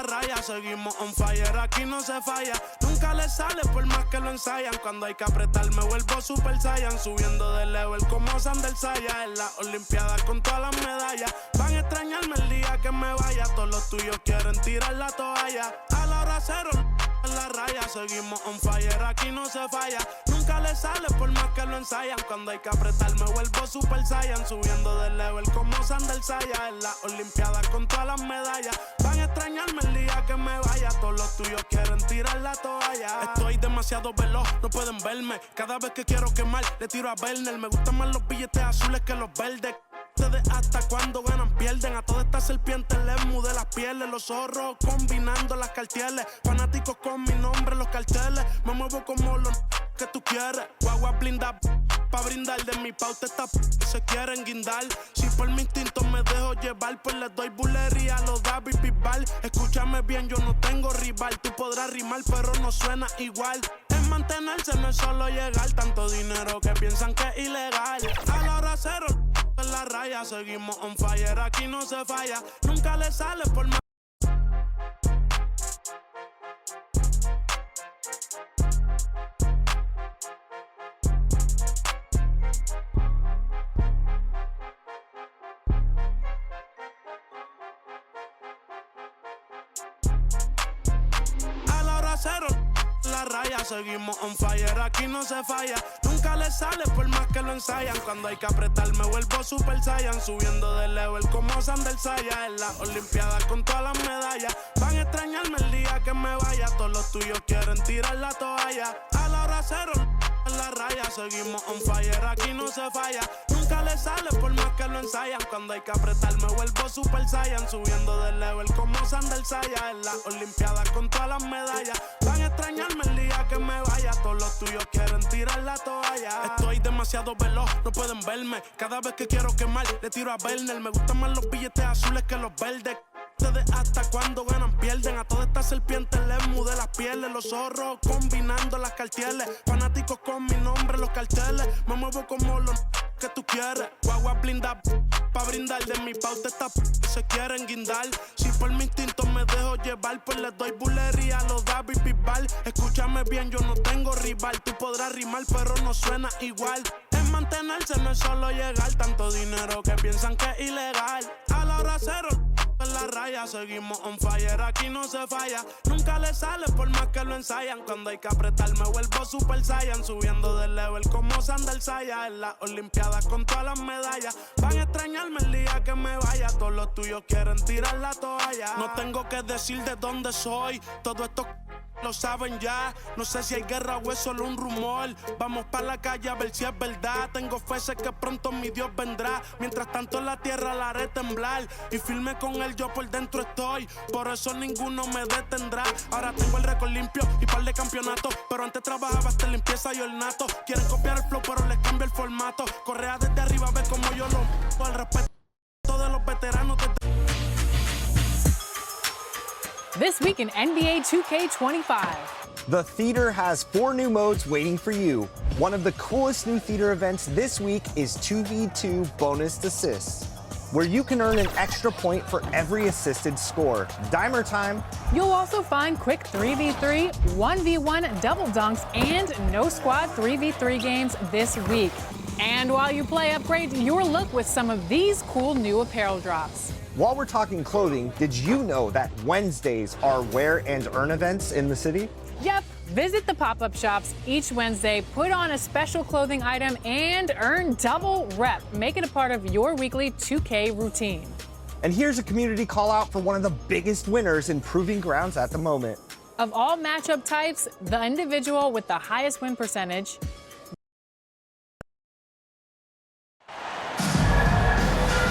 la raya, seguimos on fire, aquí no se falla. Nunca le sale por más que lo ensayan. Cuando hay que apretar me vuelvo super saiyan. Subiendo de level como Sandel Saya. En las olimpiadas con todas las medallas. Van a extrañarme el día que me vaya. Todos los tuyos quieren tirar la toalla. A la hora cero en la raya, seguimos on fire, aquí no se falla. Nunca le sale por más que lo ensayan. Cuando hay que apretar me vuelvo super saiyan. Subiendo de level como Sandel Saya. En las olimpiadas con todas las medallas. Van a extrañarme el día que me vaya. Todos los tuyos quieren tirar la toalla. Estoy demasiado veloz, no pueden verme. Cada vez que quiero quemar, le tiro a Werner. Me gustan más los billetes azules que los verdes. Hasta cuando ganan pierden. A todas estas serpientes les mudé las pieles. Los zorros combinando las cartieles. Fanáticos con mi nombre los carteles. Me muevo como los que tú quieres. Guagua blinda pa' brindar. De mi pauta esta se quieren guindar. Si por mi instinto me dejo llevar, pues les doy bulería a los David Bisbal. Escúchame bien, yo no tengo rival. Tú podrás rimar pero no suena igual. Es mantenerse, no es solo llegar. Tanto dinero que piensan que es ilegal. A la hora cero en la raya, seguimos on fire, aquí no se falla. Nunca le sale por más. A la hora cero la raya, seguimos on fire, aquí no se falla. Nunca le sale por más que lo ensayan. Cuando hay que apretar me vuelvo super saiyan. Subiendo de level como Sandel Saya. En las olimpiadas con todas las medallas. Van a extrañarme el día que me vaya. Todos los tuyos quieren tirar la toalla. A la hora cero en la raya, seguimos on fire, aquí no se falla. Nunca le sale por más que lo ensayan. Cuando hay que apretar me vuelvo super saiyan. Subiendo de level como Sandel Saya. En las olimpiadas con todas las medallas. Van a extrañarme el día que me vaya. Todos los tuyos quieren tirar la toalla. Estoy demasiado veloz, no pueden verme. Cada vez que quiero quemar, le tiro a Werner. Me gustan más los billetes azules que los verdes. Hasta cuando ganan pierden. A todas estas serpientes les mudé las pieles. Los zorros combinando las cartieles. Fanáticos con mi nombre los carteles. Me muevo como los que tú quieres. Guagua blinda pa' brindar. De mi pauta esta se quieren guindar. Si por mi instinto me dejo llevar, pues les doy bulería a los David Bisbal. Escúchame bien, yo no tengo rival. Tú podrás rimar pero no suena igual. Es mantenerse, no es solo llegar. Tanto dinero que piensan que es ilegal. A la hora cero en la raya, seguimos on fire, aquí no se falla. Nunca le sale por más que lo ensayan. Cuando hay que apretar me vuelvo super saiyan. Subiendo de level como Sandel Saya. En las olimpiadas con todas las medallas. Van a extrañarme el día que me vaya. Todos los tuyos quieren tirar la toalla. No tengo que decir de dónde soy. Todo esto lo saben ya. No sé si hay guerra o es solo un rumor. Vamos pa' la calle a ver si es verdad. Tengo fe, sé que pronto mi Dios vendrá. Mientras tanto la tierra la haré temblar. Y firme con él yo por dentro estoy. Por eso ninguno me detendrá. Ahora tengo el récord limpio y par de campeonatos. Pero antes trabajaba hasta limpieza y ornato. Quieren copiar el flow pero les cambio el formato. Correa desde arriba, ve como yo lo al respeto de los veteranos desde... This week in NBA 2K25. The theater has 4 new modes waiting for you. One of the coolest new theater events this week is 2v2 bonus assists, where you can earn an extra point for every assisted score. Dimer time. You'll also find quick 3v3, 1v1 double dunks, and no squad 3v3 games this week. And while you play, upgrade your look with some of these cool new apparel drops. While we're talking clothing, did you know that Wednesdays are wear and earn events in the city? Yep. Visit the pop-up shops each Wednesday, put on a special clothing item, and earn double rep. Make it a part of your weekly 2K routine. And here's a community call out for one of the biggest winners in Proving Grounds at the moment. Of all matchup types, the individual with the highest win percentage.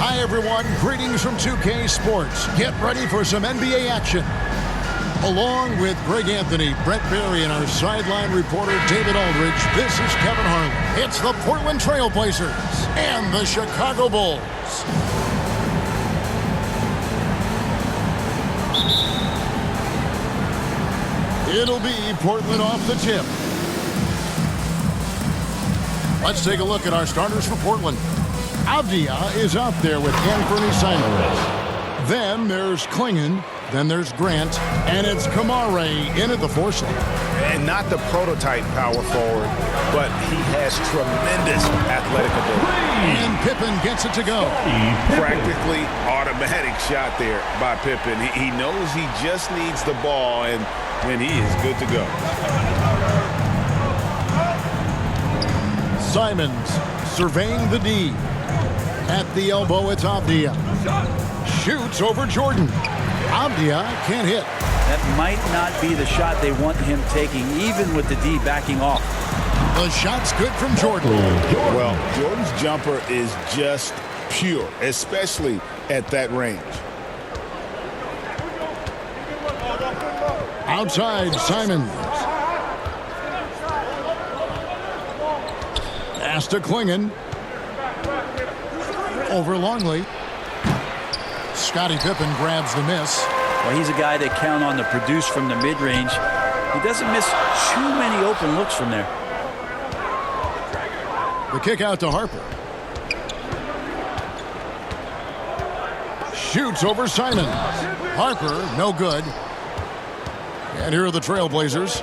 Hi, everyone. Greetings from 2K Sports. Get ready for some NBA action. Along with Greg Anthony, Brett Barry, and our sideline reporter, David Aldridge, this is Kevin Harlan. It's the Portland Trailblazers and the Chicago Bulls. It'll be Portland off the tip. Let's take a look at our starters for Portland. Avdia is out there with Anthony Simons. Then there's Klingon, Then there's Grant, and it's Kamare in at the force line. And not the prototype power forward, but he has tremendous athletic ability. And Pippen gets it to go. Practically automatic shot there by Pippen. He knows he just needs the ball, and then he is good to go. Simons surveying the D. At the elbow, it's Avdia. Shoots over Jordan. Avdia can't hit. That might not be the shot they want him taking, even with the D backing off. The shot's good from Jordan. Well, Jordan's jumper is just pure, especially at that range. Outside, Simons. Pass to Klingon. Over Longley. Scottie Pippen grabs the miss. Well, he's a guy they count on to produce from the mid-range. He doesn't miss too many open looks from there. The kick out to Harper. Shoots over Simons. Harper, no good. And here are the Trailblazers.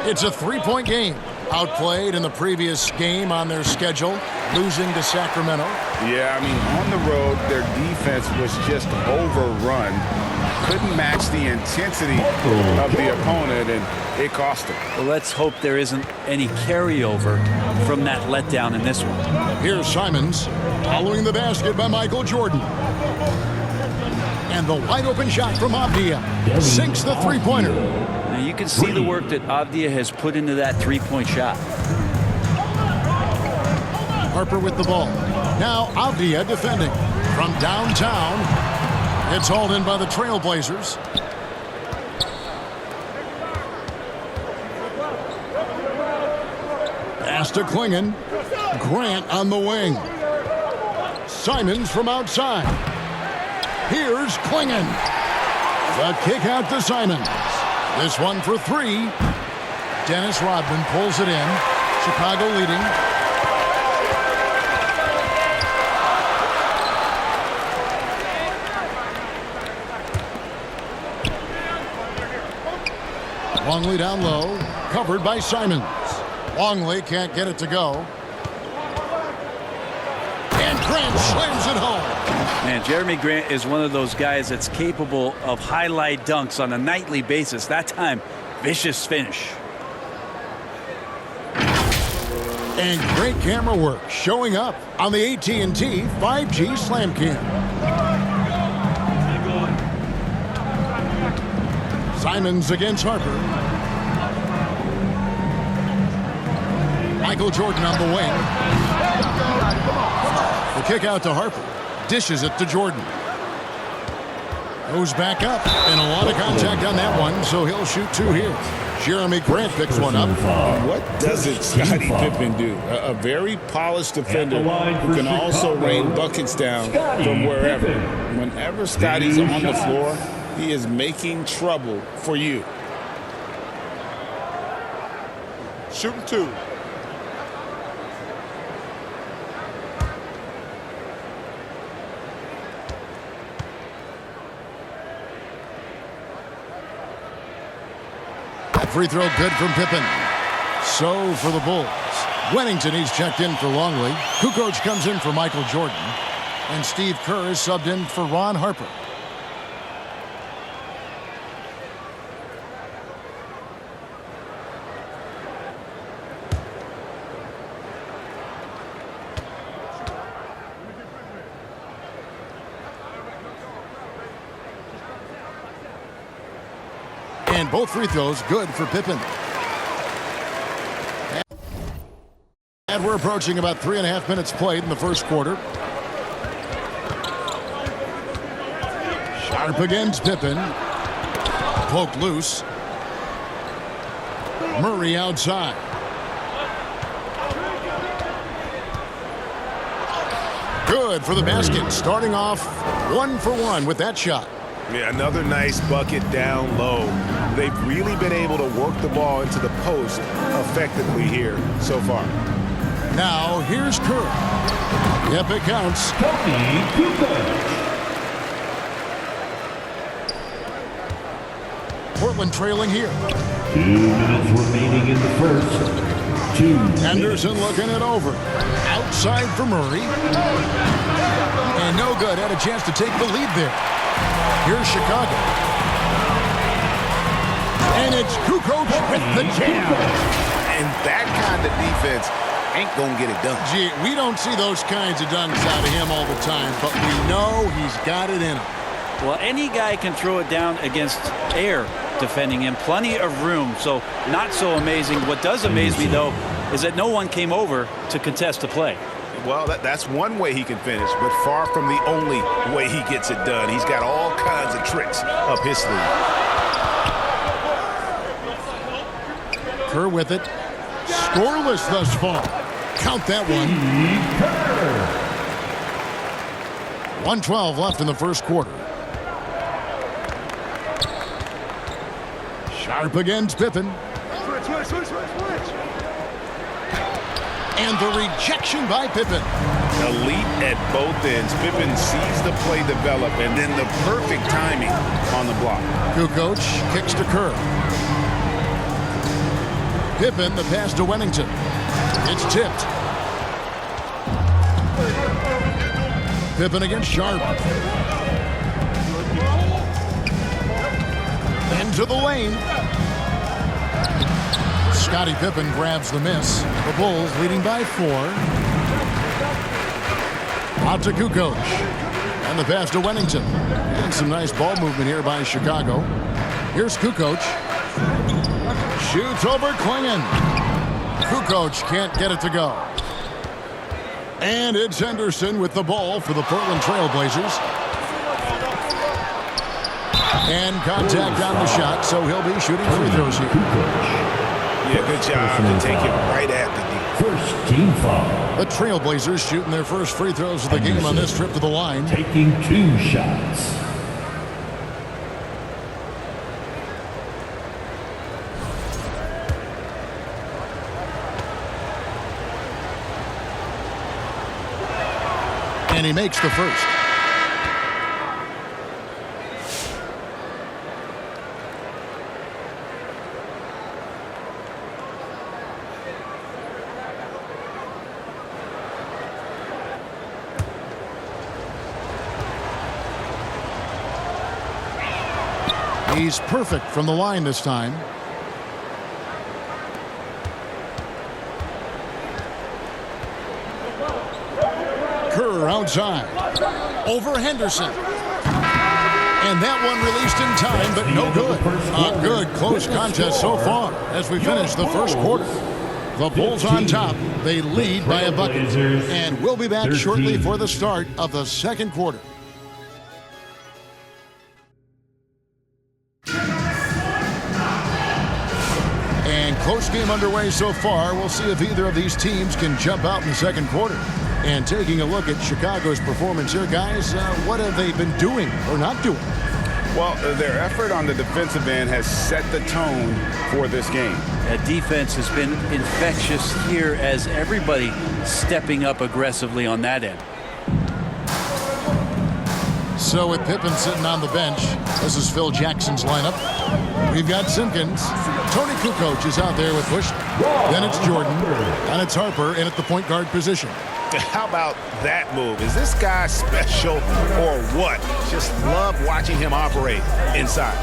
It's a three-point game. Outplayed in the previous game on their schedule, losing to Sacramento. Yeah, I mean, on the road, their defense was just overrun. Couldn't match the intensity of the opponent, and it cost them. Well, let's hope there isn't any carryover from that letdown in this one. Here's Simons, following the basket by Michael Jordan. And the wide-open shot from Avdia sinks the three-pointer. Now you can see the work that Avdia has put into that three-point shot. Harper with the ball. Now Avdia defending from downtown. It's hauled in by the Trailblazers. Pass to Klingon. Grant on the wing. Simons from outside. Here's Klingon. The kick out to Simons. This one for three. Dennis Rodman pulls it in. Chicago leading. Longley down low, covered by Simons. Longley can't get it to go. And Grant slams it home. Man, Jeremy Grant is one of those guys that's capable of highlight dunks on a nightly basis. That time, vicious finish. And great camera work showing up on the AT&T 5G Slam Cam. Simons against Harper. Michael Jordan on the wing. The kick out to Harper. Dishes it to Jordan. Goes back up. And a lot of contact on that one, so he'll shoot two here. Jeremy Grant picks one up. What doesn't Scottie Pippen do? A very polished defender who can also rain buckets down from wherever. Whenever Scottie's on the floor, he is making trouble for you. Shooting two. That free throw good from Pippen. So for the Bulls. Wennington, he's checked in for Longley. Kukoc comes in for Michael Jordan. And Steve Kerr is subbed in for Ron Harper. And both free throws good for Pippen. And we're approaching about 3.5 minutes played in the first quarter. Sharp against Pippen. Poked loose. Murray outside. Good for the basket. Starting off 1 for 1 with that shot. Yeah, another nice bucket down low. They've really been able to work the ball into the post effectively here so far. Now, here's Kerr. Yep, it counts. Portland trailing here. 2 minutes remaining in the first. Henderson looking it over. Outside for Murray. And no good. Had a chance to take the lead there. Here's Chicago. And it's Kukoc with the jam. And that kind of defense ain't going to get it done. Gee, we don't see those kinds of dunks out of him all the time, but we know he's got it in him. Well, any guy can throw it down against air defending him. Plenty of room, so not so amazing. What does amaze me, though, is that no one came over to contest the play. Well, that's one way he can finish, but far from the only way he gets it done. He's got all kinds of tricks up his sleeve. Kerr with it. Scoreless thus far. Count that one. 1:12 left in the first quarter. Sharp against Pippen. And the rejection by Pippen. Elite at both ends. Pippen sees the play develop, and then the perfect timing on the block. Kukoc kicks to Kerr. Pippen, the pass to Wennington. It's tipped. Pippen against Sharp. Into the lane. Scottie Pippen grabs the miss. The Bulls leading by 4. Out to Kukoc. And the pass to Wennington. And some nice ball movement here by Chicago. Here's Kukoc. Shoots over Klingon. Kukoc can't get it to go. And it's Henderson with the ball for the Portland Trailblazers. And contact on the shot, so he'll be shooting free throws here. Yeah, good job to take it right at the D. First team foul. The Trailblazers shooting their first free throws of the game on this trip to the line. Taking 2 shots. And he makes the first. He's perfect from the line this time. Kerr outside. Over Henderson. And that one released in time, but no good. A good close contest so far as we finish the first quarter. The Bulls on top. They lead by a bucket. And we'll be back shortly for the start of the second quarter. Close game underway so far. We'll see if either of these teams can jump out in the second quarter. And taking a look at Chicago's performance here, guys, what have they been doing or not doing? Well, their effort on the defensive end has set the tone for this game. That defense has been infectious here as everybody stepping up aggressively on that end. So with Pippen sitting on the bench, this is Phil Jackson's lineup. We've got Simpkins. Tony Kukoc is out there with Bush. Then it's Jordan. And it's Harper in at the point guard position. How about that move? Is this guy special or what? Just love watching him operate inside.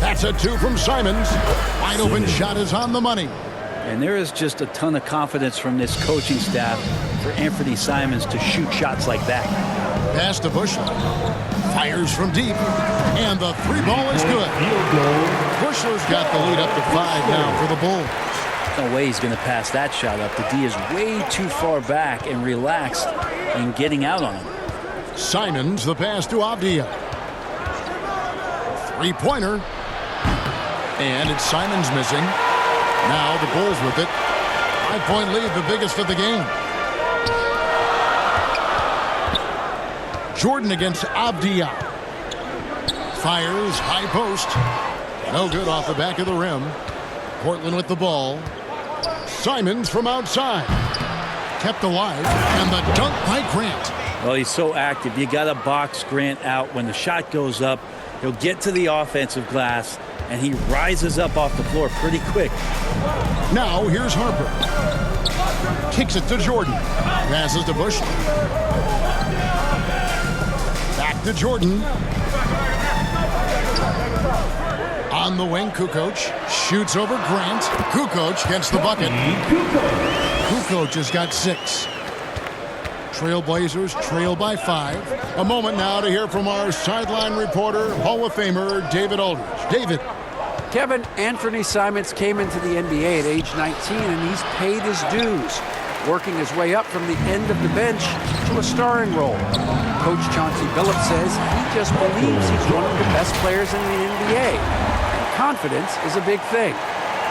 That's a 2 from Simons. Wide open shot is on the money. And there is just a ton of confidence from this coaching staff for Anthony Simons to shoot shots like that. Pass to Bushler. Fires from deep. And the 3 ball is good. Bushler's got the lead up to 5 now for the Bulls. No way he's going to pass that shot up. The D is way too far back and relaxed in getting out on him. Simons, the pass to Avdia. 3-pointer. And it's Simons missing. Now the Bulls with it. 5-point lead, the biggest of the game. Jordan against Avdia. Fires, high post. No good off the back of the rim. Portland with the ball. Simons from outside. Kept alive. And the dunk by Grant. Well, he's so active. You got to box Grant out. When the shot goes up, he'll get to the offensive glass, and he rises up off the floor pretty quick. Now here's Harper. Kicks it to Jordan. Passes to Bush. Back to Jordan. On the wing, Kukoc shoots over Grant. Kukoc gets the bucket. Kukoc has got 6. Trailblazers trail by 5. A moment now to hear from our sideline reporter, Hall of Famer David Aldridge. David. Kevin, Anthony Simons came into the NBA at age 19, and he's paid his dues, working his way up from the end of the bench to a starring role. Coach Chauncey Billups says he just believes he's one of the best players in the NBA. Confidence is a big thing.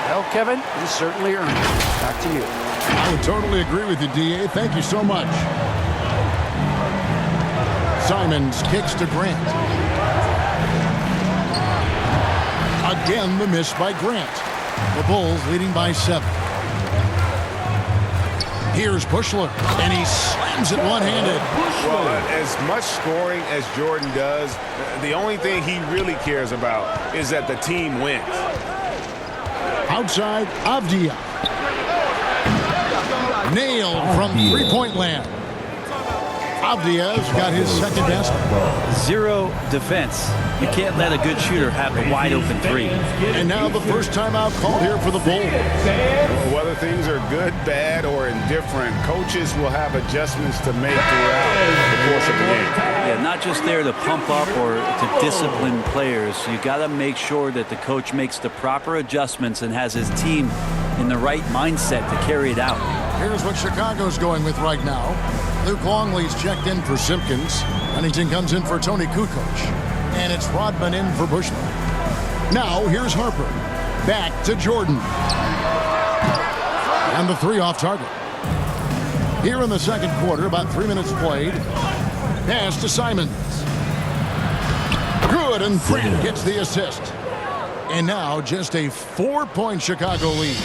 Well, Kevin, he's certainly earned it. Back to you. I would totally agree with you, D.A. Thank you so much. Simons kicks to Grant. Again, the miss by Grant. The Bulls leading by 7. Here's Bushler, and he slams it one-handed. Well, as much scoring as Jordan does, the only thing he really cares about is that the team wins. Outside, Avdia. Nailed from three-point land. Avdia's got his second basket. 0 defense. You can't let a good shooter have the wide-open 3. And now the first timeout called here for the Bulls. Whether things are good, bad, or indifferent, coaches will have adjustments to make throughout the course of the game. Yeah, not just there to pump up or to discipline players. You got to make sure that the coach makes the proper adjustments and has his team in the right mindset to carry it out. Here's what Chicago's going with right now. Luke Longley's checked in for Simpkins. Huntington comes in for Tony Kukoc. And it's Rodman in for Bushman. Now here's Harper. Back to Jordan. And the 3 off target. Here in the second quarter, about 3 minutes played. Pass to Simons. Good, and Grant gets the assist. And now just a 4-point Chicago lead.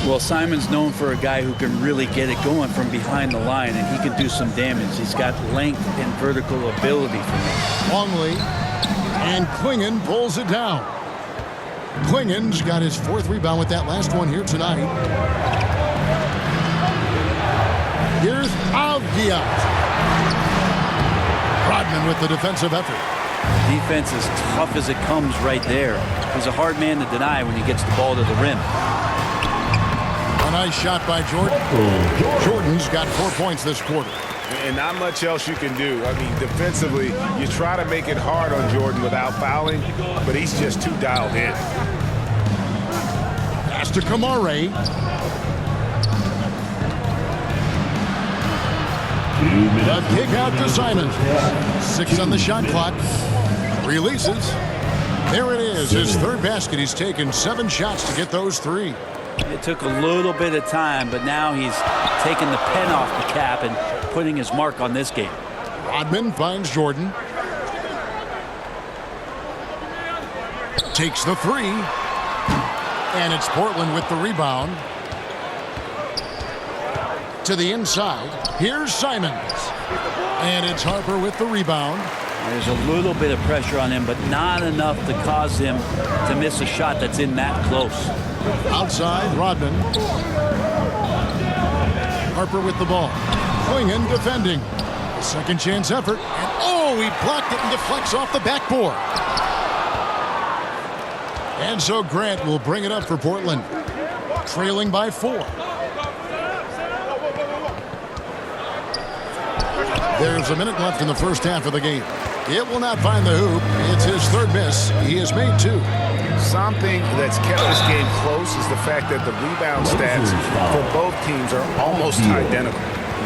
Well, Simon's known for a guy who can really get it going from behind the line, and he can do some damage. He's got length and vertical ability for me. Longley, and Klingon pulls it down. Klingon's got his 4th rebound with that last one here tonight. Here's Avdia. Rodman with the defensive effort. Defense is tough as it comes right there. He's a hard man to deny when he gets the ball to the rim. A nice shot by Jordan. Jordan's got 4 points this quarter. And not much else you can do. I mean, defensively, you try to make it hard on Jordan without fouling, but he's just too dialed in. Pass to Kamare. The kick out to Simons. 6 on the shot clock. Releases. There it is, his 3rd basket. He's taken 7 shots to get those 3. It took a little bit of time, but now he's taking the pen off the cap and putting his mark on this game. Rodman finds Jordan. Takes the 3. And it's Portland with the rebound. To the inside. Here's Simons. And it's Harper with the rebound. There's a little bit of pressure on him, but not enough to cause him to miss a shot that's in that close. Outside, Rodman. Harper with the ball. Klingon defending. A second chance effort. And oh, he blocked it and deflects off the backboard. And so Grant will bring it up for Portland. Trailing by 4. There's a minute left in the first half of the game. It will not find the hoop. It's his 3rd miss. He has made 2. Something that's kept this game close is the fact that the rebound stats for both teams are almost identical.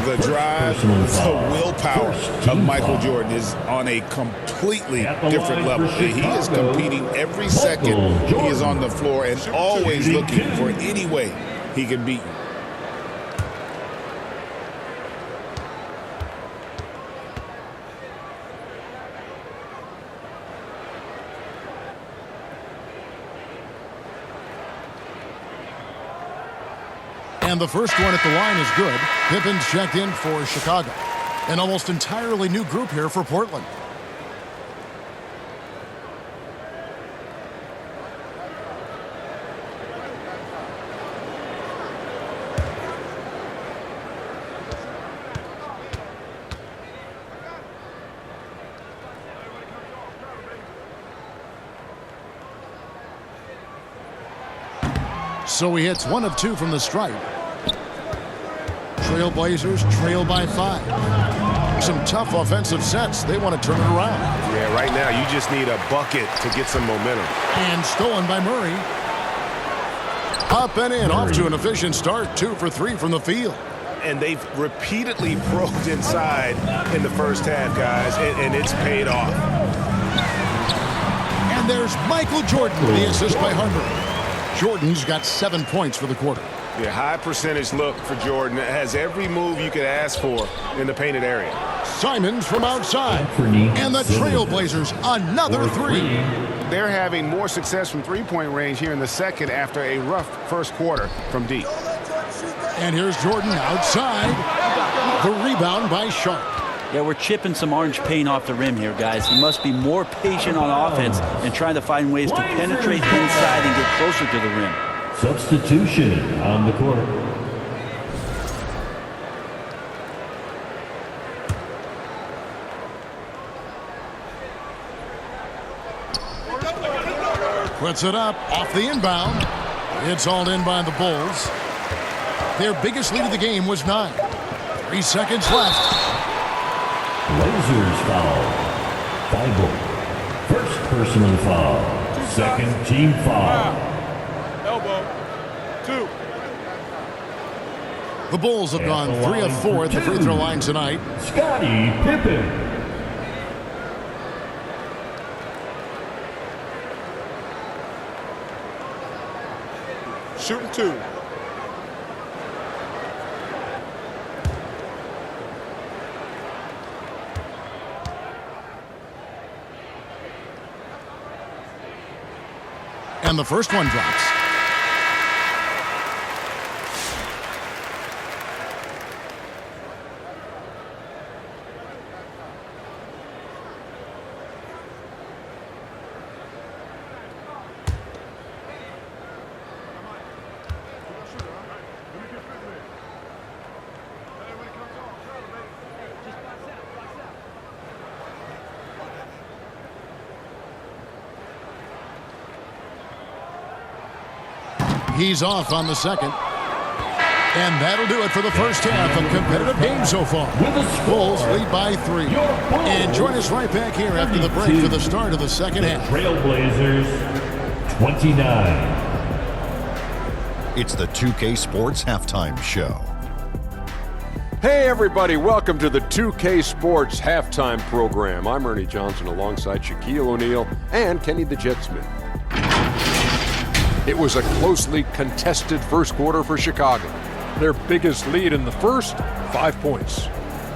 The drive, the willpower of Michael Jordan is on a completely different level. He is competing every second he is on the floor and always looking for any way he can beat you. And the first one at the line is good. Pippen's checked in for Chicago. An almost entirely new group here for Portland. So he hits 1 of 2 from the stripe. Trailblazers trail by 5. Some tough offensive sets. They want to turn it around. Yeah, right now you just need a bucket to get some momentum. And stolen by Murray. Up and in, off to an efficient start. 2 for 3 from the field. And they've repeatedly probed inside in the first half, guys, and it's paid off. And there's Michael Jordan, the assist by Harper. Jordan's got 7 points for the quarter. Yeah, high percentage look for Jordan. It has every move you could ask for in the painted area. Simons from outside. And the Trailblazers, another 3. They're having more success from three-point range here in the second after a rough first quarter from deep. And here's Jordan outside. The rebound by Sharp. Yeah, we're chipping some orange paint off the rim here, guys. He must be more patient on offense and trying to find ways to penetrate inside and get closer to the rim. Substitution on the court. Puts it up off the inbound. It's hauled in by the Bulls. Their biggest lead of the game was 9. 3 seconds left. Blazers foul. Thibault. First personal foul. Second team foul. Elbow. 2. The Bulls have gone 3 of 4 at the free throw line tonight. Scottie Pippen. Shooting 2. And the first one drops. He's off on the second. And that'll do it for the first half. A competitive game so far. Bulls lead by 3. And join us right back here after the break for the start of the second half. Trailblazers 29. It's the 2K Sports Halftime Show. Hey everybody, welcome to the 2K Sports Halftime Program. I'm Ernie Johnson alongside Shaquille O'Neal and Kenny the Jet Smith. It was a closely contested first quarter for Chicago. Their biggest lead in the first, 5 points.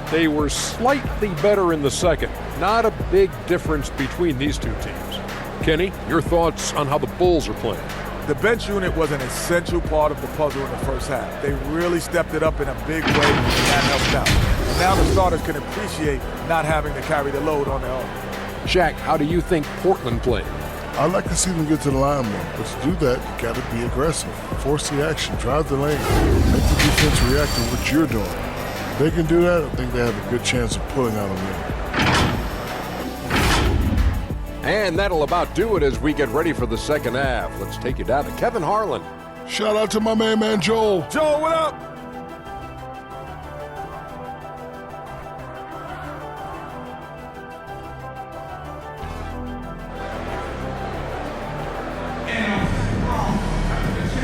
They were slightly better in the second. Not a big difference between these two teams. Kenny, your thoughts on how the Bulls are playing? The bench unit was an essential part of the puzzle in the first half. They really stepped it up in a big way, and that helped out. And now the starters can appreciate not having to carry the load on their own. Shaq, how do you think Portland played? I'd like to see them get to the line more, but to do that, you got to be aggressive. Force the action, drive the lane, make the defense react to what you're doing. If they can do that, I think they have a good chance of pulling out a win. And that'll about do it as we get ready for the second half. Let's take you down to Kevin Harlan. Shout out to my man Joel. Joel, what up?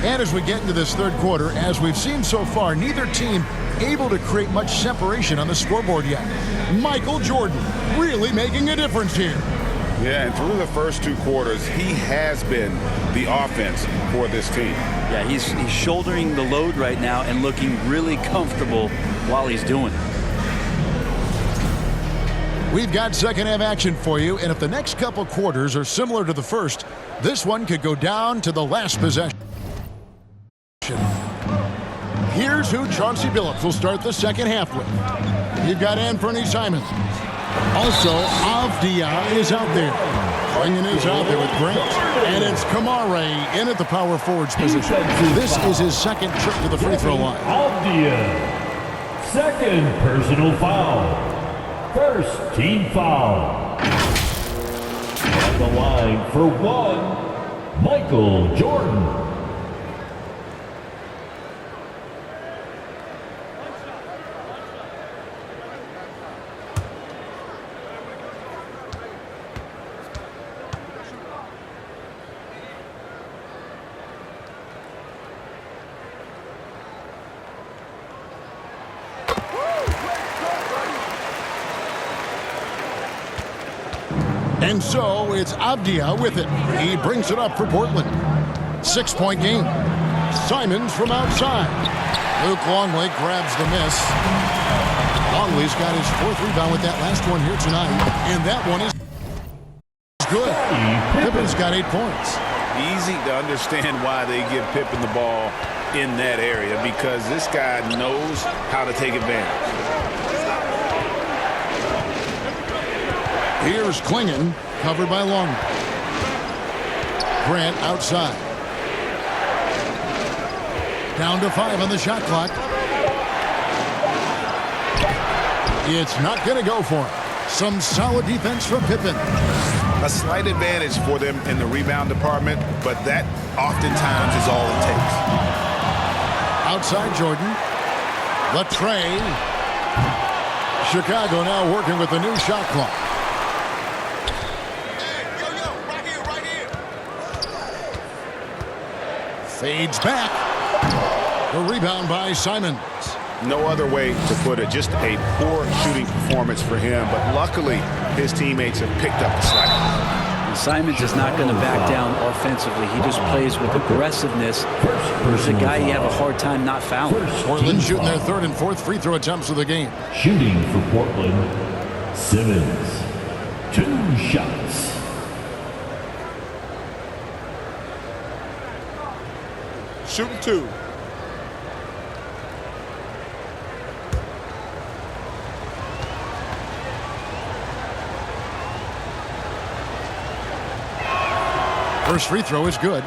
And as we get into this third quarter, as we've seen so far, neither team able to create much separation on the scoreboard yet. Michael Jordan really making a difference here. Yeah, and through the first 2 quarters, he has been the offense for this team. Yeah, he's shouldering the load right now and looking really comfortable while he's doing it. We've got second half action for you, and if the next couple quarters are similar to the first, this one could go down to the last possession. Here's who Chauncey Billups will start the second half with. You've got Anthony Simons. Also, Avdia is out there. Bringing his out there with Grant. And it's Kamare in at the power forwards position. This is his second trip to the free throw line. Avdia. Second personal foul. First team foul. At the line for 1, Michael Jordan. And so it's Avdia with it. He brings it up for Portland. 6-point game. Simons from outside. Luke Longley grabs the miss. Longley's got his 4th rebound with that last one here tonight. And that one is good. Pippen's got 8 points. Easy to understand why they give Pippen the ball in that area, because this guy knows how to take advantage. Here's Klingon, covered by Long. Grant outside. Down to 5 on the shot clock. It's not going to go for him. Some solid defense from Pippen. A slight advantage for them in the rebound department, but that oftentimes is all it takes. Outside Jordan. Latrey. Chicago now working with the new shot clock. Fades back. The rebound by Simons. No other way to put it. Just a poor shooting performance for him, but luckily his teammates have picked up the slack. And Simons is not going to back down offensively. He just plays with aggressiveness. He's a guy you have a hard time not fouling. Portland shooting their 3rd and 4th free throw attempts of the game. Shooting for Portland, Simmons. 2 shots. Shooting 2. First free throw is good.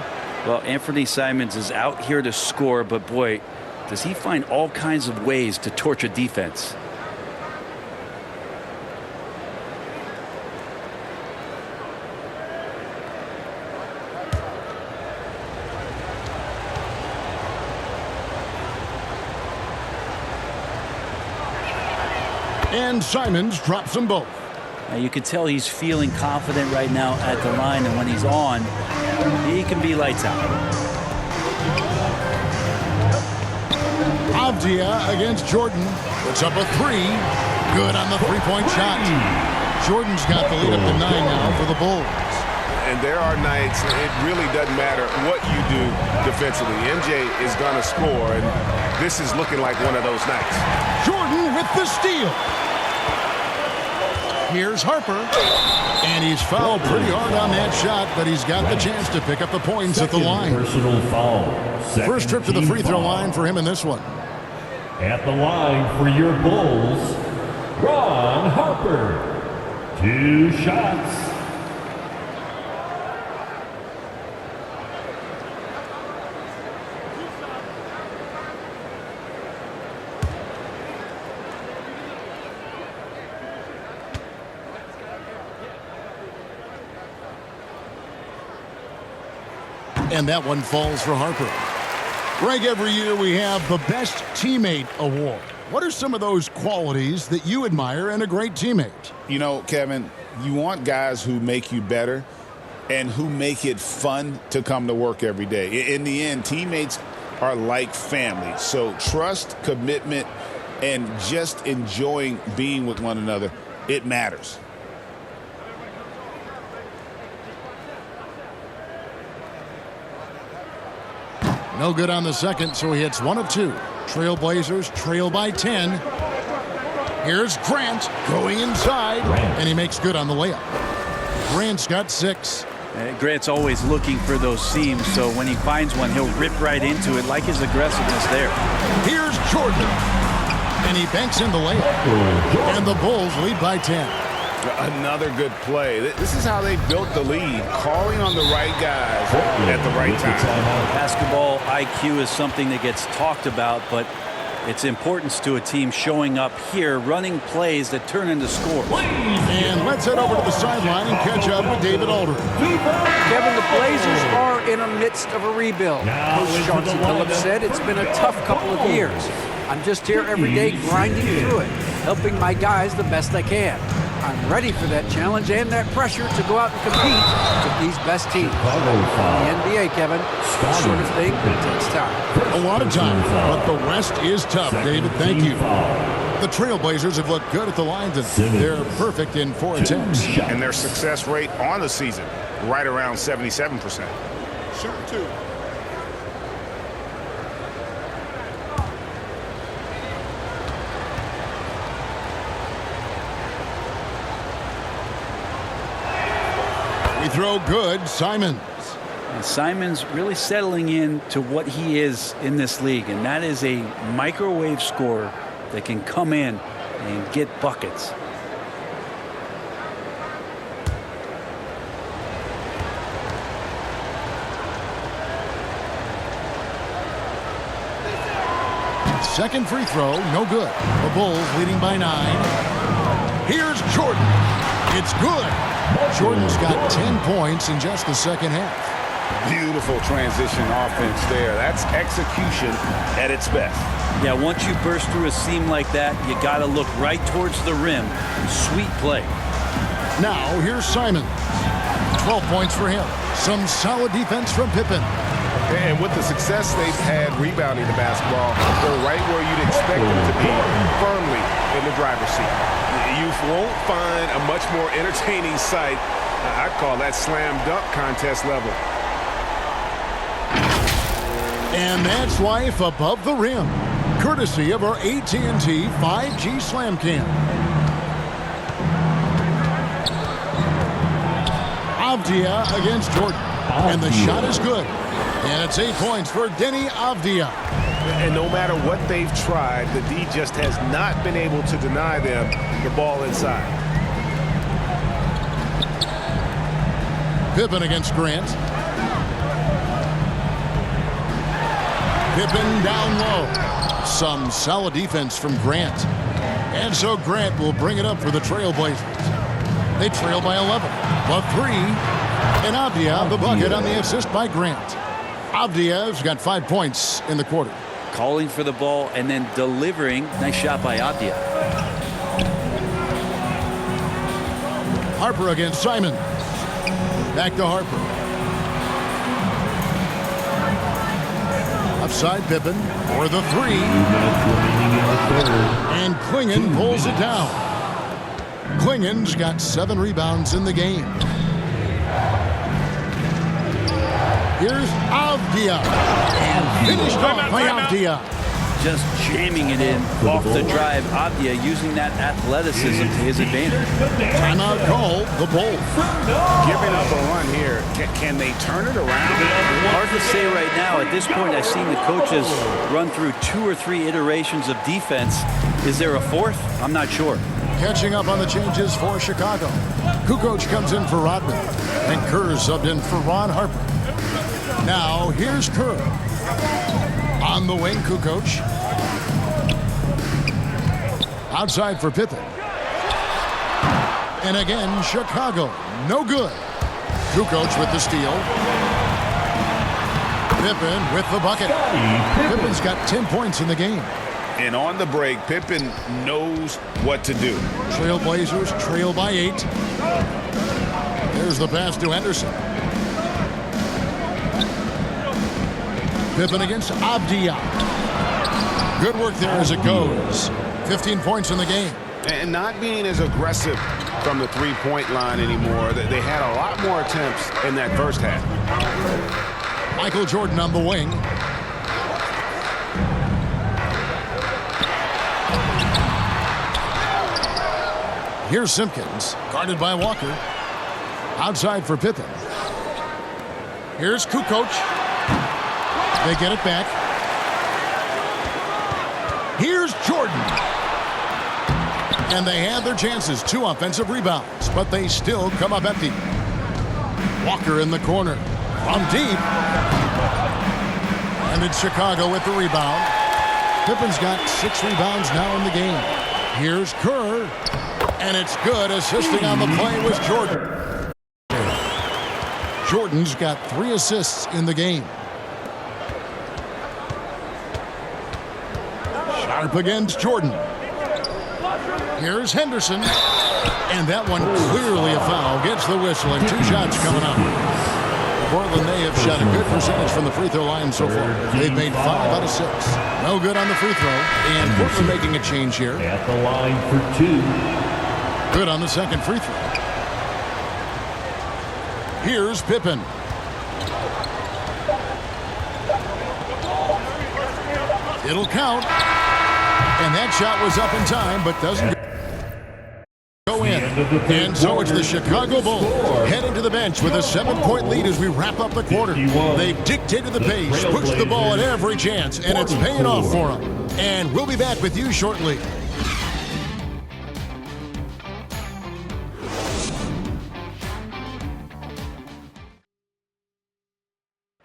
Well, Anthony Simons is out here to score, but boy, does he find all kinds of ways to torture defense. And Simons drops them both. Now you can tell he's feeling confident right now at the line, and when he's on, he can be lights out. Avdia against Jordan. Puts up a 3. Good on the 3-point shot. Jordan's got the lead up to 9 now for the Bulls. And there are nights it really doesn't matter what you do defensively. MJ is going to score, and this is looking like one of those nights. Jordan with the steal. Here's Harper. And he's fouled pretty hard on that shot, but he's got the chance to pick up the points at the line. Personal foul. First trip to the free throw line for him in this one. At the line for your Bulls, Ron Harper. 2 shots. And that one falls for Harper. Greg, every year we have the Best Teammate Award. What are some of those qualities that you admire in a great teammate? You know, Kevin, you want guys who make you better and who make it fun to come to work every day. In the end, teammates are like family. So trust, commitment, and just enjoying being with one another, it matters. No good on the second, so he hits 1 of 2. Trailblazers trail by 10. Here's Grant going inside, and he makes good on the layup. Grant's got 6. Grant's always looking for those seams, so when he finds one, he'll rip right into it, like his aggressiveness there. Here's Jordan, and he banks in the layup. And the Bulls lead by 10. Another good play. This is how they built the lead, calling on the right guys at the right time. Basketball IQ is something that gets talked about, but its importance to a team showing up here, running plays that turn into scores. And let's head over to the sideline and catch up with David Aldridge. Kevin, the Blazers are in the midst of a rebuild. Coach Chauncey Billups said it's been a tough couple of years. I'm just here every day grinding through it, helping my guys the best I can. I'm ready for that challenge and that pressure to go out and compete with these best teams. In the NBA, Kevin, the sort of thing that takes time. A lot of time, but the West is tough, David. Thank you. The Trailblazers have looked good at the line. They're perfect in 4 attempts. And their success rate on the season, right around 77%. Shoot 2. We throw good, Simons. And Simons really settling in to what he is in this league, and that is a microwave scorer that can come in and get buckets. Second free throw, no good. The Bulls leading by 9. Here's Jordan. It's good. Jordan's got 10 points in just the second half. Beautiful transition offense there. That's execution at its best. Yeah, once you burst through a seam like that, you got to look right towards the rim. Sweet play. Now, here's Simon. 12 points for him. Some solid defense from Pippen. And with the success they've had rebounding the basketball, they're right where you'd expect them to be, firmly in the driver's seat. You won't find a much more entertaining sight. I'd call that slam dunk contest level. And that's life above the rim, courtesy of our AT&T 5G Slam Cam. Avdia against Jordan, and the shot is good. And it's 8 points for Denny Avdia. And no matter what they've tried, the D just has not been able to deny them the ball inside. Pippen against Grant. Pippen down low. Some solid defense from Grant. And so Grant will bring it up for the Trailblazers. They trail by 11. The 3. And Avdia the bucket on the assist by Grant. Avdia's got 5 points in the quarter. Calling for the ball and then delivering. Nice shot by Avdia. Harper against Simon. Back to Harper. Upside Pippen for the 3. And Klingon pulls it down. Klingon's got 7 rebounds in the game. Here's Avdia. And finished off by Avdia. Just jamming it in off the drive. Avdia using that athleticism to his advantage. Timeout call, the Bulls. Giving up a run here. Can they turn it around? Hard to say right now. At this point, I've seen the coaches run through 2 or 3 iterations of defense. Is there a 4th? I'm not sure. Catching up on the changes for Chicago. Kukoc comes in for Rodman. And Kerr subbed in for Ron Harper. Now, here's Kerr. On the wing, Kukoc. Outside for Pippen. And again, Chicago. No good. Kukoc with the steal. Pippen with the bucket. Pippen's got 10 points in the game. And on the break, Pippen knows what to do. Trailblazers trail by 8. There's the pass to Henderson. Pippen against Avdia. Good work there as it goes. 15 points in the game. And not being as aggressive from the three-point line anymore. They had a lot more attempts in that first half. Michael Jordan on the wing. Here's Simpkins, guarded by Walker. Outside for Pippen. Here's Kukoc. They get it back. Here's Jordan. And they had their chances. 2 offensive rebounds, but they still come up empty. Walker in the corner. From deep. And it's Chicago with the rebound. Pippen's got 6 rebounds now in the game. Here's Kerr. And it's good. Assisting on the play was Jordan. Jordan's got 3 assists in the game. Sharp against Jordan. Here's Henderson. And that one clearly a foul. Gets the whistle and 2 shots coming up. Portland, they have shot a good percentage from the free throw line so far. They've made 5 out of 6. No good on the free throw. And Portland making a change here. At the line for 2. Good on the second free throw. Here's Pippen. It'll count. And that shot was up in time, but doesn't go in. And so it's the Chicago Bulls heading to the bench with a 7-point lead as we wrap up the quarter. They've dictated the pace, pushed the ball at every chance, and it's paying off for them. And we'll be back with you shortly.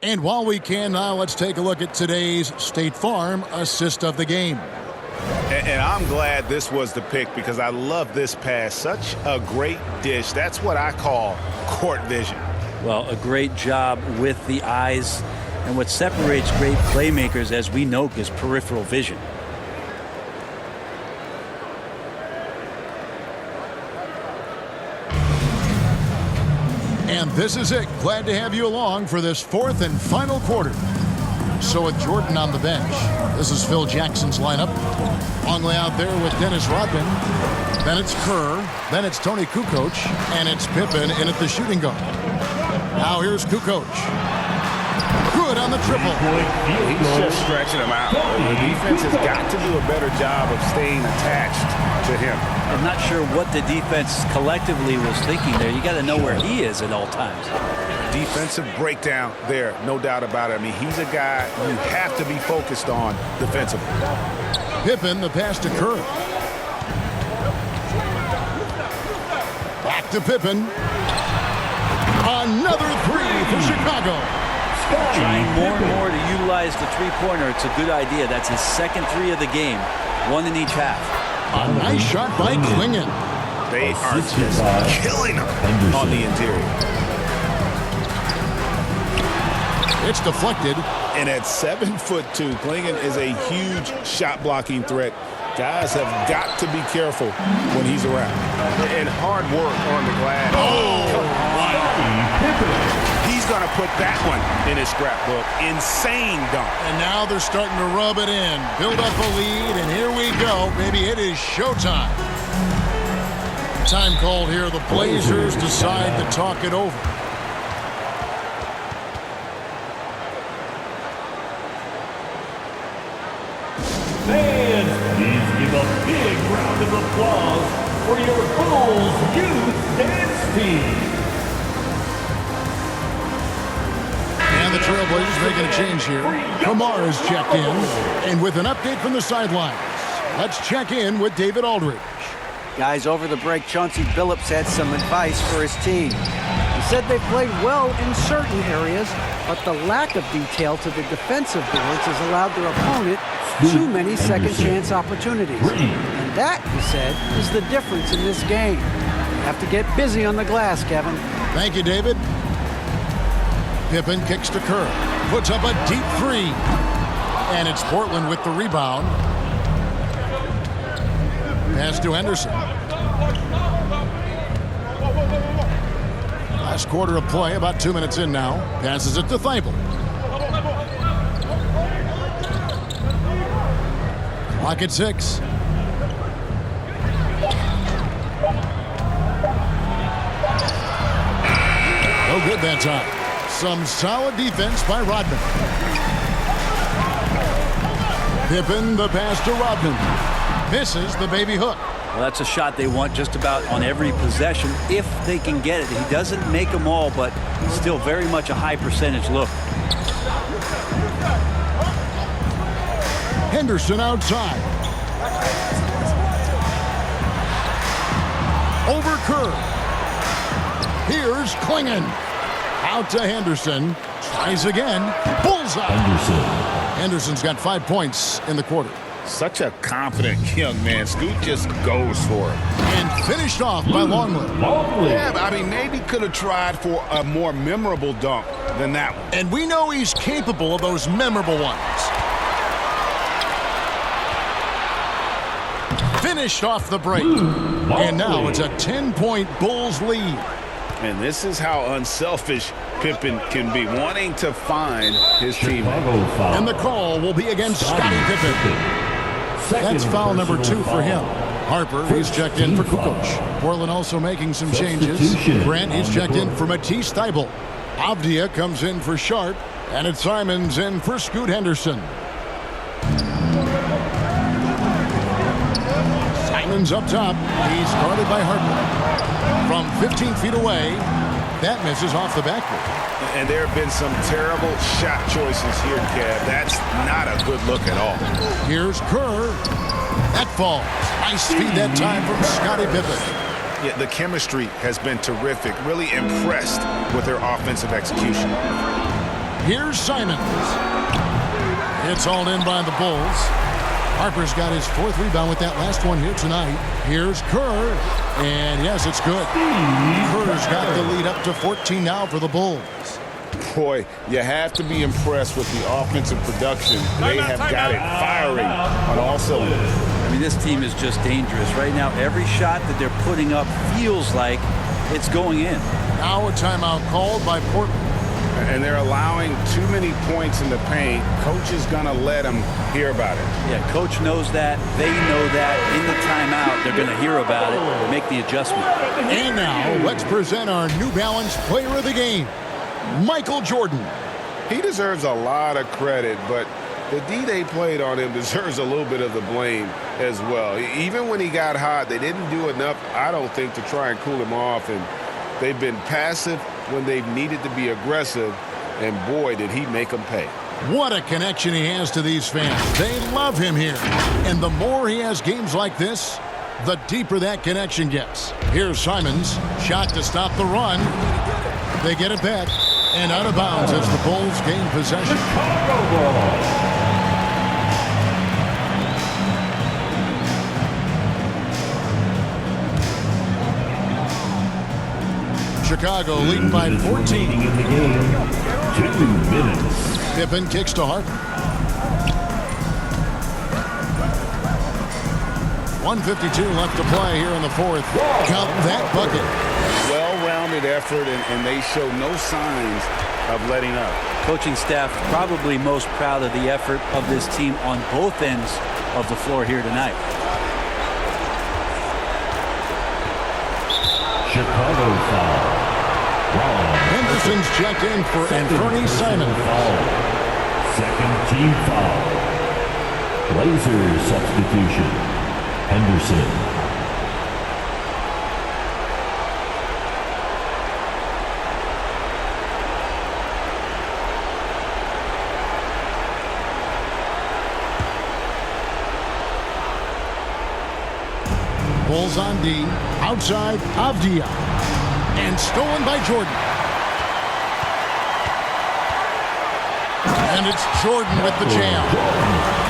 And while we can now, let's take a look at today's State Farm assist of the game. And I'm glad this was the pick because I love this pass. Such a great dish. That's what I call court vision. Well, a great job with the eyes. And what separates great playmakers, as we know, is peripheral vision. And this is it. Glad to have you along for this 4th and final quarter. So with Jordan on the bench, this is Phil Jackson's lineup. Longley out there with Dennis Rodman. Then it's Kerr. Then it's Tony Kukoc. And it's Pippen in at the shooting guard. Now here's Kukoc. Good on the triple. He's just stretching him out. The defense has got to do a better job of staying attached to him. I'm not sure what the defense collectively was thinking there. You got to know where he is at all times. Defensive breakdown there, no doubt about it. I mean, he's a guy you have to be focused on defensively. Pippen, the pass to Kerr. Back to Pippen. Another 3 for Chicago. Trying more and more to utilize the three-pointer. It's a good idea. That's his second 3 of the game. 1 in each half. A nice shot by Klingon. They are just killing him on the interior. It's deflected. And at 7'2", Klingon is a huge shot-blocking threat. Guys have got to be careful when he's around. And hard work on the glass. Oh! He's going to put that one in his scrapbook. Insane dunk. And now they're starting to rub it in. Build up a lead, and here we go. Baby, it is showtime. Time called here. The Blazers decide to talk it over. Fans, please give a big round of applause for your Bulls Youth Dance Team. And the Trailblazers making a change here. Kamara is checked in. And with an update from the sidelines, let's check in with David Aldridge. Guys, over the break, Chauncey Billups had some advice for his team. He said they played well in certain areas, but the lack of detail to the defensive boards has allowed their opponent too many second-chance opportunities. And that, he said, is the difference in this game. You have to get busy on the glass, Kevin. Thank you, David. Pippen kicks to Kerr. Puts up a deep 3. And it's Portland with the rebound. Pass to Henderson. Last quarter of play, about 2 minutes in now. Passes it to Thibault. Clock at 6. No good that time. Some solid defense by Rodman. Pippen, the pass to Rodman. Misses the baby hook. Well, that's a shot they want just about on every possession if they can get it. He doesn't make them all, but still very much a high percentage look. Henderson outside. Over Kerr. Here's Klingon. Out to Henderson. Tries again. Bullseye. Henderson's got 5 points in the quarter. Such a confident young man. Scoot just goes for it. And finished off by Longley. Yeah, but I mean, maybe could have tried for a more memorable dunk than that one. And we know he's capable of those memorable ones. Finished off the break. And now it's a 10-point Bulls lead. And this is how unselfish Pippen can be, wanting to find his teammate. And the call will be against Scottie Pippen. That's foul number 2 for him. Harper, he's checked in for Kukoc. Portland also making some changes. Grant, he's checked in for Matisse Thybulle. Avdia comes in for Sharp. And it's Simons in for Scoot Henderson. Simons up top. He's guarded by Harper. From 15 feet away, that misses off the backboard. And there have been some terrible shot choices here, Kev. That's not a good look at all. Here's Kerr. That falls. Nice feed that time from Scottie Pippen. Yeah, the chemistry has been terrific. Really impressed with their offensive execution. Here's Simons. It's hauled in by the Bulls. Harper's got his 4th rebound with that last one here tonight. Here's Kerr. And yes, it's good. Kerr's got the lead up to 14 now for the Bulls. Boy, you have to be impressed with the offensive production. They have got it firing on all cylinders. I mean, this team is just dangerous. Right now, every shot that they're putting up feels like it's going in. Now a timeout called by Portland. And they're allowing too many points in the paint. Coach is going to let them hear about it. Yeah, coach knows that. They know that. In the timeout, they're going to hear about it, make the adjustment. And now, let's present our New Balance Player of the Game, Michael Jordan. He deserves a lot of credit, but the D they played on him deserves a little bit of the blame as well. Even when he got hot, they didn't do enough, I don't think, to try and cool him off. And they've been passive when they've needed to be aggressive, and boy, did he make them pay. What a connection he has to these fans. They love him here. And the more he has games like this, the deeper that connection gets. Here's Simons. Shot to stop the run. They get it back. And out of bounds as the Bulls gain possession. Chicago leading by 14. In the game, 2 minutes. Pippen kicks to Harper. 1:52 left to play here in the 4th. Count that bucket. Well-rounded effort, and they show no signs of letting up. Coaching staff probably most proud of the effort of this team on both ends of the floor here tonight. Chicago foul. Henderson's checked in for Anthony Simons. Second team foul. Blazers substitution. Henderson. Bulls on D. Outside, Avdia. And stolen by Jordan. And it's Jordan with the jam.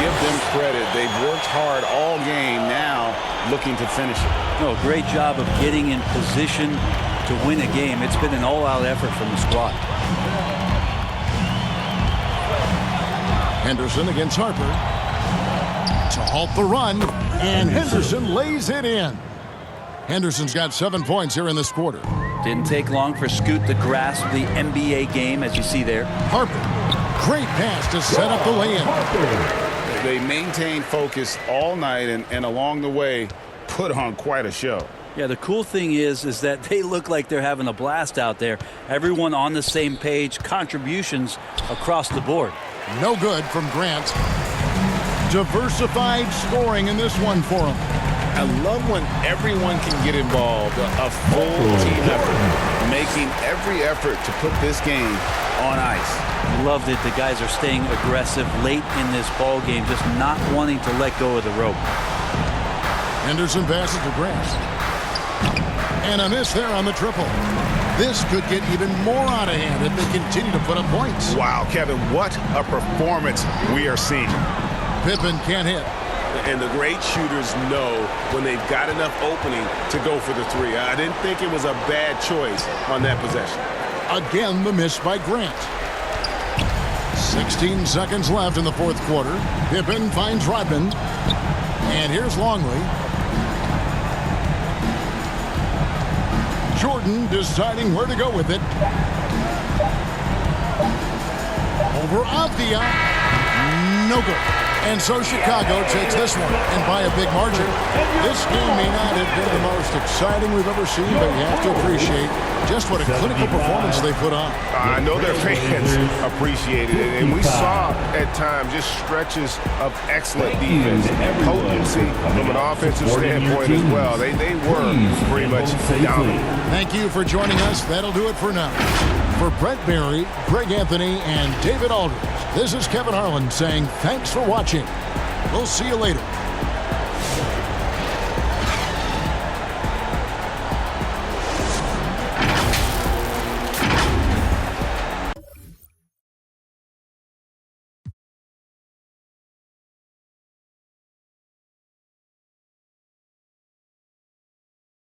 Give them credit. They've worked hard all game, now looking to finish it. No, great job of getting in position to win a game. It's been an all-out effort from the squad. Henderson against Harper. To halt the run. And Henderson lays it in. Henderson's got 7 points here in this quarter. Didn't take long for Scoot to grasp the NBA game, as you see there. Harper, great pass to set up the lay-in. They maintained focus all night and along the way put on quite a show. Yeah, the cool thing is that they look like they're having a blast out there. Everyone on the same page, contributions across the board. No good from Grant. Diversified scoring in this one for him. I love when everyone can get involved, a full team effort, making every effort to put this game on ice. Loved it. The guys are staying aggressive late in this ball game, just not wanting to let go of the rope. Henderson passes to Grant. And a miss there on the triple. This could get even more out of hand if they continue to put up points. Wow, Kevin, what a performance we are seeing. Pippen can't hit. And the great shooters know when they've got enough opening to go for the three. I didn't think it was a bad choice on that possession. Again, the miss by Grant. 16 seconds left in the 4th quarter. Pippen finds Rodman. And here's Longley. Jordan deciding where to go with it. Over Avdia. No good. And so Chicago takes this one, and by a big margin. This game may not have been the most exciting we've ever seen, but you have to appreciate just what a clinical performance they put on. I know their fans appreciated it, and we saw at times just stretches of excellent defense, potency from an offensive standpoint as well. They were pretty much dominant. Thank you for joining us. That'll do it for now. For Brett Barry, Greg Anthony, and David Aldridge, this is Kevin Harlan saying thanks for watching. We'll see you later.